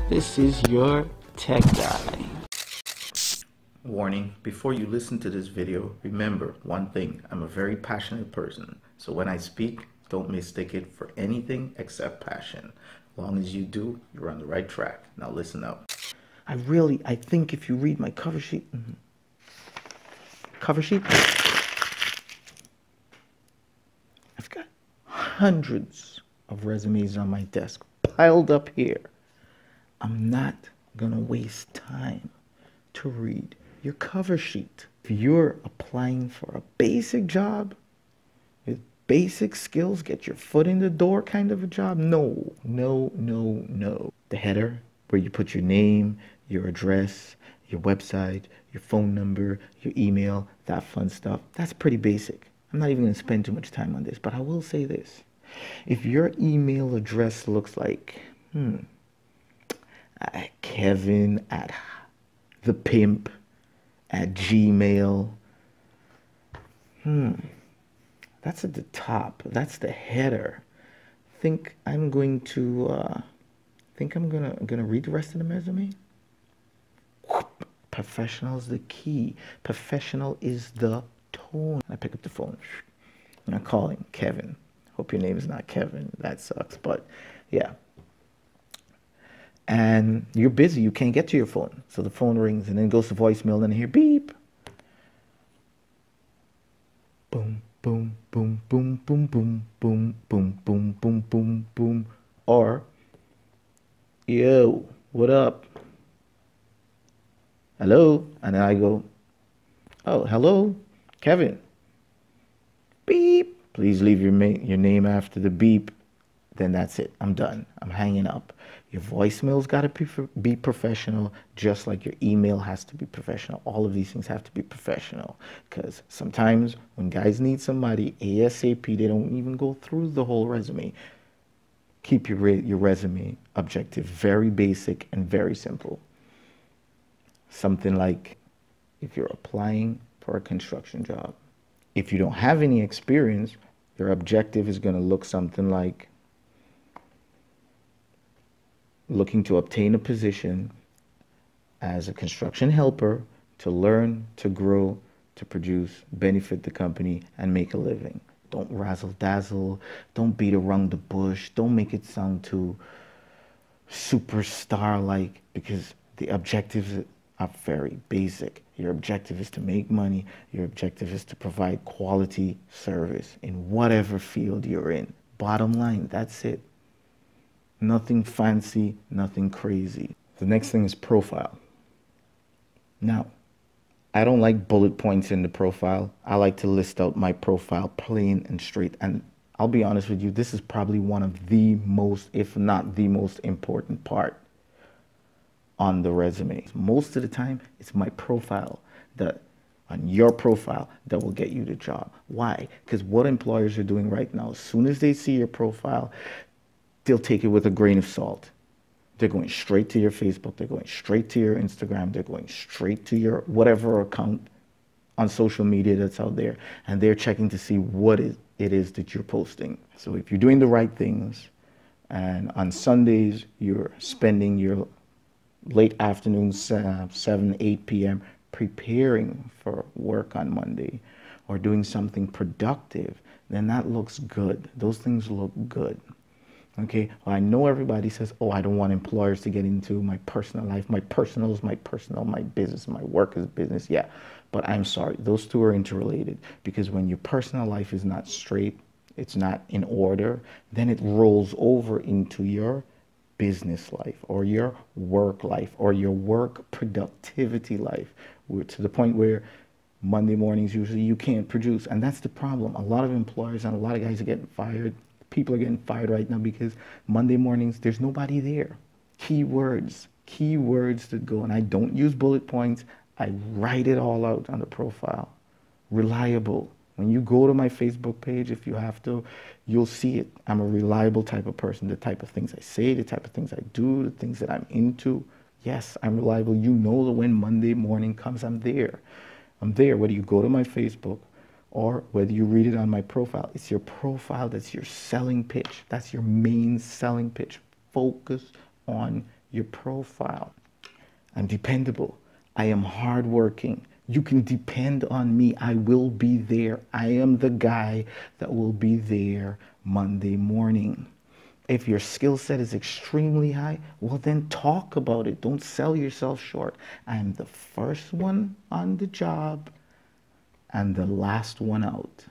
This is your tech guy. Warning, before you listen to this video, remember one thing, I'm a very passionate person. So when I speak, don't mistake it for anything except passion. As long as you do, you're on the right track. Now listen up. I think if you read my cover sheet, I've got hundreds of resumes on my desk piled up here. I'm not gonna waste time to read your cover sheet. If you're applying for a basic job with basic skills, get your foot in the door kind of a job, no. The header, where you put your name, your address, your website, your phone number, your email, that fun stuff, that's pretty basic. I'm not even gonna spend too much time on this, but I will say this. If your email address looks like, Kevin at the pimp at Gmail, that's at the top. That's the header. I'm gonna read the rest of the resume. Professional is the key. Professional is the tone. I pick up the phone and I call him Kevin. Hope your name is not Kevin. That sucks, but yeah. And you're busy, you can't get to your phone. So the phone rings and then goes to voicemail and I hear beep. Boom, boom, boom, boom, boom, boom, boom, boom, boom, boom, boom, boom. Or, yo, what up? Hello? And then I go, oh, hello, Kevin. Beep. Please leave your name after the beep. Then that's it. I'm done. I'm hanging up. Your voicemail's got to be professional, just like your email has to be professional. All of these things have to be professional, because sometimes when guys need somebody ASAP, they don't even go through the whole resume. Keep your resume objective very basic and very simple. Something like, if you're applying for a construction job, if you don't have any experience, your objective is going to look something like looking to obtain a position as a construction helper to learn, to grow, to produce, benefit the company, and make a living. Don't razzle dazzle. Don't beat around the bush. Don't make it sound too superstar-like, because the objectives are very basic. Your objective is to make money. Your objective is to provide quality service in whatever field you're in. Bottom line, that's it. Nothing fancy, nothing crazy. The next thing is profile. Now, I don't like bullet points in the profile. I like to list out my profile plain and straight. And I'll be honest with you, this is probably one of the most, if not the most important part on the resume. Most of the time, it's my profile on your profile that will get you the job. Why? Because what employers are doing right now, as soon as they see your profile, they'll take it with a grain of salt. They're going straight to your Facebook. They're going straight to your Instagram. They're going straight to your whatever account on social media that's out there. And they're checking to see what it is that you're posting. So if you're doing the right things, and on Sundays, you're spending your late afternoon, 7, 8 p.m., preparing for work on Monday, or doing something productive, then that looks good. Those things look good. Okay, well, I know everybody says, oh, I don't want employers to get into my personal life. My personal is my personal, my business, my work is business. Yeah, but I'm sorry, those two are interrelated, because when your personal life is not straight, it's not in order, then it rolls over into your business life or your work life or your work productivity life. We're to the point where Monday mornings usually you can't produce, and that's the problem. A lot of employers and a lot of guys are getting fired. People are getting fired right now because Monday mornings there's nobody there. Keywords that go, and I don't use bullet points. I write it all out on the profile. Reliable. When you go to my Facebook page, if you have to, you'll see it. I'm a reliable type of person. The type of things I say, the type of things I do, the things that I'm into. Yes, I'm reliable. You know that when Monday morning comes, I'm there. I'm there, whether you go to my Facebook or whether you read it on my profile. It's your profile that's your selling pitch. That's your main selling pitch. Focus on your profile. I'm dependable. I am hardworking. You can depend on me. I will be there. I am the guy that will be there Monday morning. If your skill set is extremely high, well, then talk about it. Don't sell yourself short. I am the first one on the job and the last one out.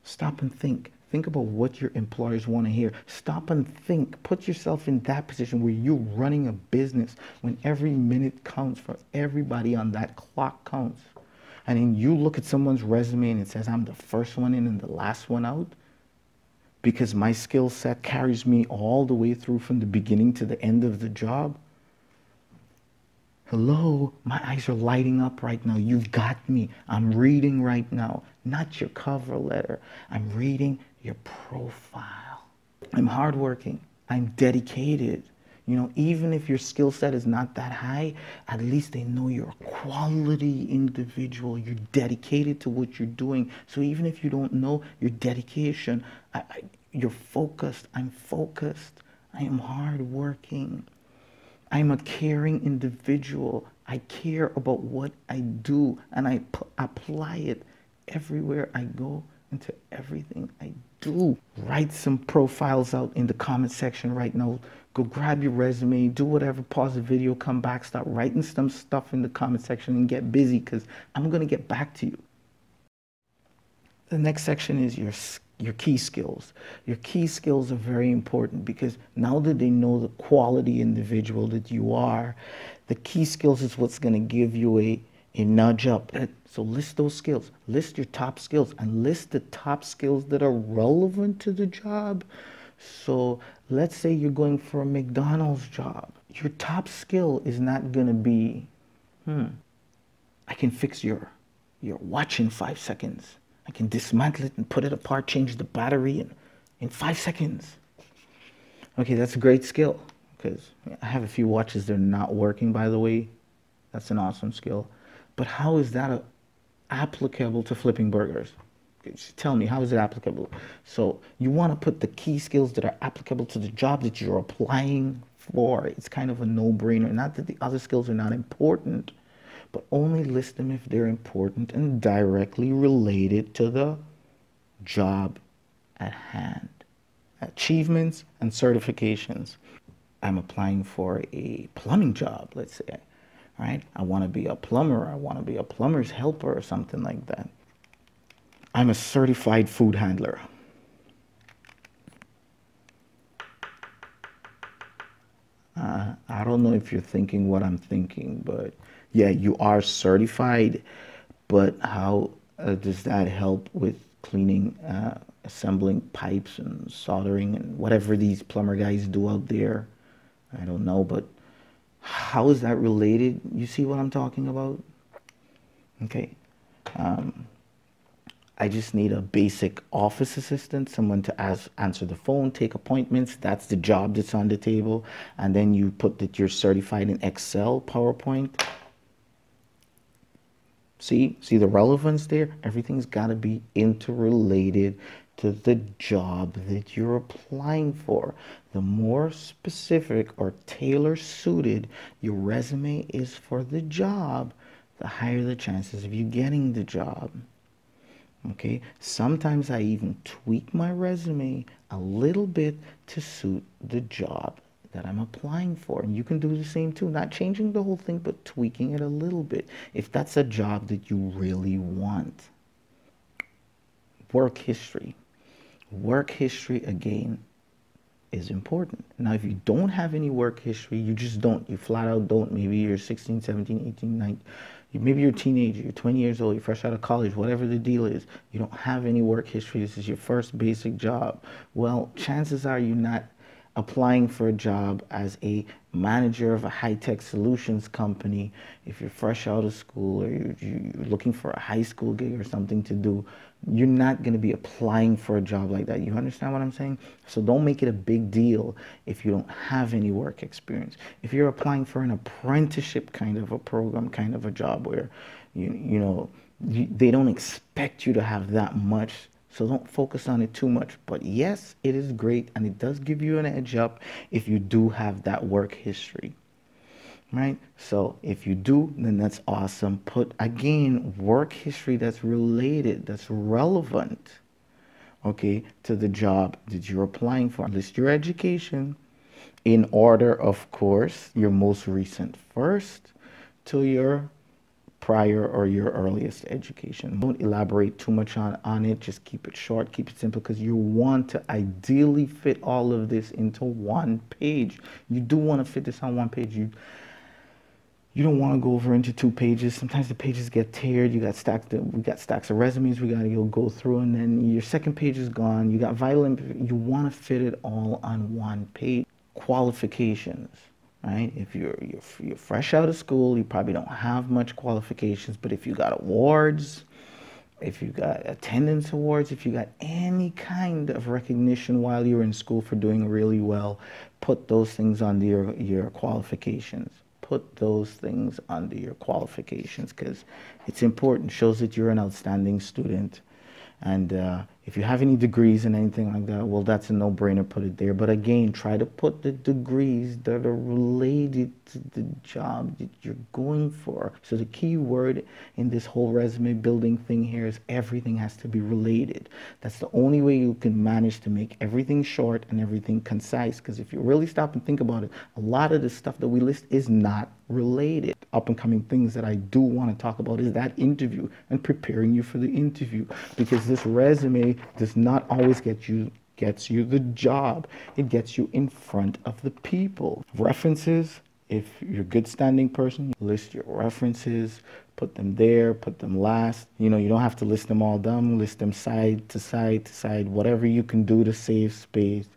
Stop and think. Think about what your employers want to hear. Stop and think. Put yourself in that position where you're running a business, when every minute counts for everybody on that clock counts. And then you look at someone's resume and it says, I'm the first one in and the last one out, because my skill set carries me all the way through from the beginning to the end of the job. Hello, my eyes are lighting up right now. You've got me. I'm reading right now, not your cover letter. I'm reading your profile. I'm hardworking. I'm dedicated. You know, even if your skill set is not that high, at least they know you're a quality individual. You're dedicated to what you're doing. So even if you don't know your dedication, you're focused. I'm focused. I am hardworking. I'm a caring individual. I care about what I do, and I apply it everywhere I go, into everything I do. Write some profiles out in the comment section right now. Go grab your resume, do whatever, pause the video, come back, start writing some stuff in the comment section and get busy, because I'm going to get back to you. The next section is your key skills. Your key skills are very important, because now that they know the quality individual that you are, the key skills is what's going to give you a nudge up. So list those skills, list your top skills, and list the top skills that are relevant to the job. So let's say you're going for a McDonald's job. Your top skill is not going to be, I can fix your watch in 5 seconds. I can dismantle it and put it apart, change the battery in 5 seconds. Okay, that's a great skill, because I have a few watches that are not working, by the way. That's an awesome skill. But how is that applicable to flipping burgers? Tell me, how is it applicable? So you want to put the key skills that are applicable to the job that you're applying for. It's kind of a no-brainer. Not that the other skills are not important, but only list them if they're important and directly related to the job at hand. Achievements and certifications. I'm applying for a plumbing job, let's say. Right? I want to be a plumber. I want to be a plumber's helper or something like that. I'm a certified food handler. I don't know if you're thinking what I'm thinking, but yeah, you are certified, but how does that help with cleaning, assembling pipes and soldering and whatever these plumber guys do out there? I don't know, but how is that related? You see what I'm talking about? Okay. I just need a basic office assistant, someone to answer the phone, take appointments. That's the job that's on the table. And then you put that you're certified in Excel, PowerPoint. See the relevance there? Everything's got to be interrelated to the job that you're applying for. The more specific or tailor-suited your resume is for the job, the higher the chances of you getting the job. Okay, sometimes I even tweak my resume a little bit to suit the job that I'm applying for. And you can do the same too, not changing the whole thing, but tweaking it a little bit if that's a job that you really want. Work history. Work history, again, is important. Now, if you don't have any work history, you just don't. You flat out don't. Maybe you're 16, 17, 18, 19. Maybe you're a teenager, you're 20 years old, you're fresh out of college, whatever the deal is. You don't have any work history. This is your first basic job. Well, chances are you're not applying for a job as a manager of a high-tech solutions company. If you're fresh out of school or you're looking for a high school gig or something to do, you're not going to be applying for a job like that. You understand what I'm saying? So don't make it a big deal if you don't have any work experience. If you're applying for an apprenticeship kind of a program, kind of a job where, they don't expect you to have that much So don't focus on it too much. But yes, it is great, and it does give you an edge up if you do have that work history. Right? So if you do, then that's awesome. Put, again, work history that's related, that's relevant, okay, to the job that you're applying for. List your education in order, of course, your most recent first to your prior or your earliest education. Don't elaborate too much on it. Just keep it short, keep it simple, because you want to ideally fit all of this into one page. You do want to fit this on one page. You don't want to go over into 2 pages. Sometimes the pages get teared. We got stacks of resumes we got to go through, and then your second page is gone. You got vital, you want to fit it all on one page. Qualifications, right? If you're fresh out of school, you probably don't have much qualifications, but if you got awards, if you got attendance awards, if you got any kind of recognition while you're in school for doing really well, put those things under your qualifications. Put those things under your qualifications, because it's important. It shows that you're an outstanding student. And if you have any degrees and anything like that, well, that's a no-brainer, put it there. But again, try to put the degrees that are related to the job that you're going for. So the key word in this whole resume building thing here is everything has to be related. That's the only way you can manage to make everything short and everything concise. Because if you really stop and think about it, a lot of the stuff that we list is not related. Up and coming things that I do want to talk about is that interview and preparing you for the interview, because this resume does not always gets you the job. It gets you in front of the people. References, if you're a good standing person, list your references, put them there, put them last. You know, you don't have to list them all down, list them side to side to side, whatever you can do to save space.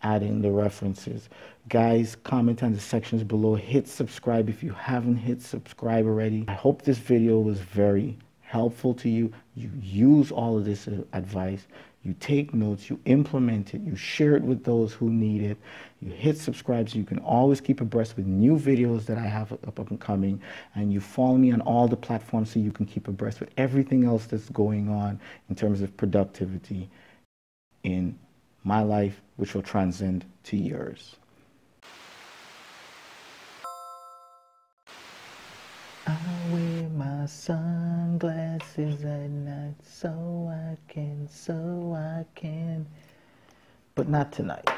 Add in the references. Guys, comment on the sections below. Hit subscribe if you haven't hit subscribe already. I hope this video was very helpful to you. You use all of this advice. You take notes, you implement it, you share it with those who need it. You hit subscribe so you can always keep abreast with new videos that I have up and coming. And you follow me on all the platforms so you can keep abreast with everything else that's going on in terms of productivity in my life, which will transcend to yours. I wear my sunglasses at night so I can, but not tonight.